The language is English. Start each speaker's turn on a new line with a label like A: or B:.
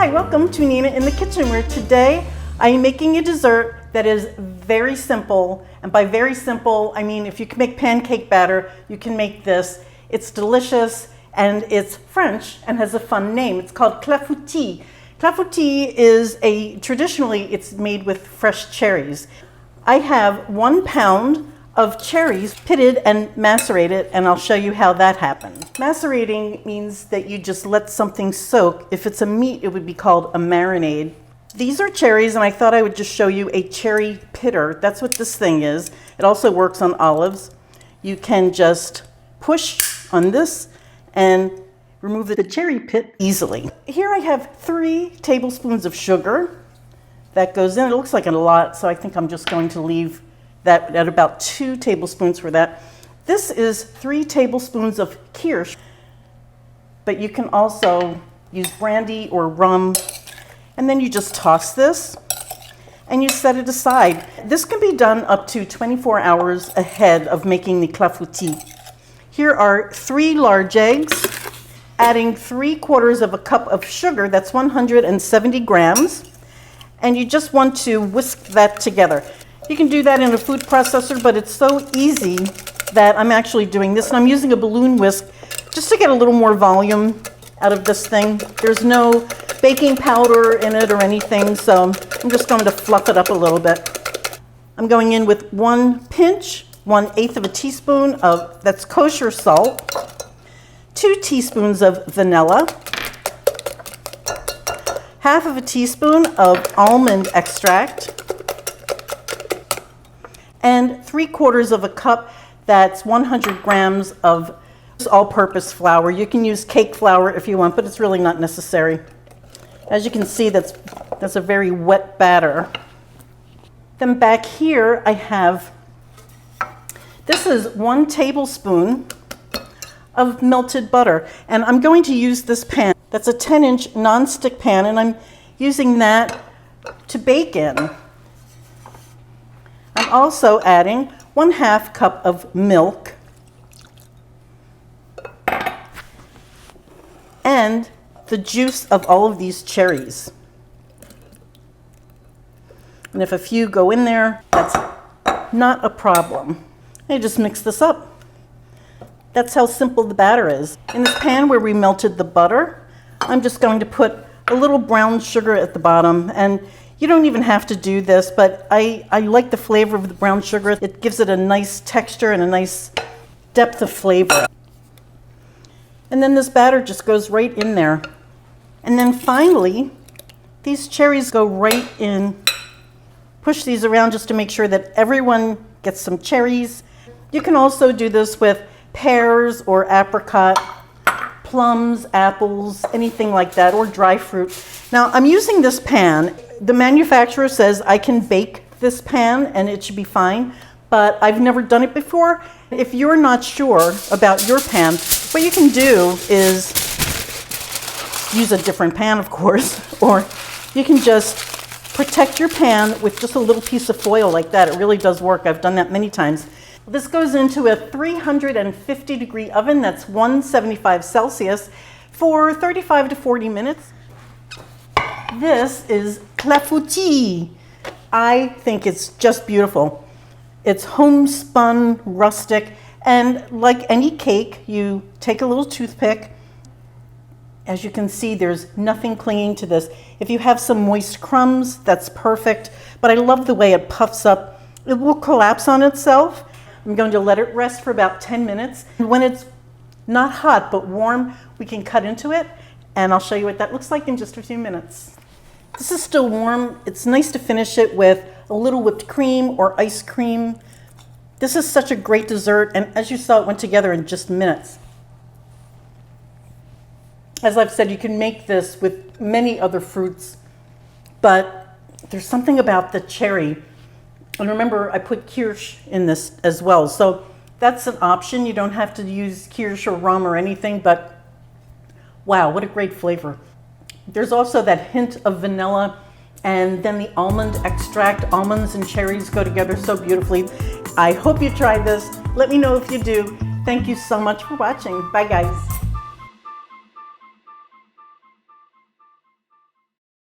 A: Hi, welcome to Nina in the Kitchen, where today I am making a dessert that is very simple. And by very simple, I mean if you can make pancake batter, you can make this. It's delicious and it's French and has a fun name. It's called Clafouti. Clafouti is traditionally it's made with fresh cherries. I have 1 pound of cherries pitted and macerated, and I'll show you how that happens. Macerating means that you just let something soak. If it's a meat, it would be called a marinade. These are cherries, and I thought I would just show you a cherry pitter. That's what this thing is. It also works on olives. You can just push on this and remove the cherry pit easily. Here I have 3 tablespoons of sugar that goes in. It looks like a lot, so I think I'm just going to leave that at about 2 tablespoons for that. This is 3 tablespoons of Kirsch, but you can also use brandy or rum. And then you just toss this and you set it aside. This can be done up to 24 hours ahead of making the Clafoutti. Here are 3 large eggs, adding 3/4 of a cup of sugar, that's 170 grams. And you just want to whisk that together. You can do that in a food processor, but it's so easy that I'm actually doing this. And I'm using a balloon whisk just to get a little more volume out of this thing. There's no baking powder in it or anything, so I'm just going to fluff it up a little bit. I'm going in with 1 pinch, 1/8 of a teaspoon of, that's kosher salt, 2 teaspoons of vanilla, 1/2 of a teaspoon of almond extract, and 3/4 of a cup, that's 100 grams of all-purpose flour. You can use cake flour if you want, but it's really not necessary. As you can see, that's a very wet batter. Then back here I have, this is 1 tablespoon of melted butter, and I'm going to use this pan. That's a 10-inch non-stick pan, and I'm using that to bake in. I'm also adding 1/2 cup of milk and the juice of all of these cherries. And if a few go in there, that's not a problem. I just mix this up. That's how simple the batter is. In this pan where we melted the butter, I'm just going to put a little brown sugar at the bottom, and you don't even have to do this, but I like the flavor of the brown sugar. It gives it a nice texture and a nice depth of flavor. And then this batter just goes right in there. And then finally, these cherries go right in. Push these around just to make sure that everyone gets some cherries. You can also do this with pears or apricot, plums, apples, anything like that, or dry fruit. Now, I'm using this pan. The manufacturer says I can bake this pan and it should be fine, but I've never done it before. If you're not sure about your pan, what you can do is use a different pan, of course, or you can just protect your pan with just a little piece of foil like that. It really does work. I've done that many times. This goes into a 350-degree oven, that's 175 Celsius, for 35 to 40 minutes. This is Clafoutti. I think it's just beautiful. It's homespun, rustic, and like any cake, you take a little toothpick. As you can see, there's nothing clinging to this. If you have some moist crumbs, that's perfect, but I love the way it puffs up. It will collapse on itself. I'm going to let it rest for about 10 minutes. And when it's not hot but warm, we can cut into it, and I'll show you what that looks like in just a few minutes. This is still warm. It's nice to finish it with a little whipped cream or ice cream. This is such a great dessert, and as you saw, it went together in just minutes. As I've said, you can make this with many other fruits, but there's something about the cherry. And remember, I put Kirsch in this as well, so that's an option. You don't have to use Kirsch or rum or anything, but wow, what a great flavor. There's also that hint of vanilla, and then the almond extract. Almonds and cherries go together so beautifully. I hope you try this. Let me know if you do. Thank you so much for watching. Bye, guys.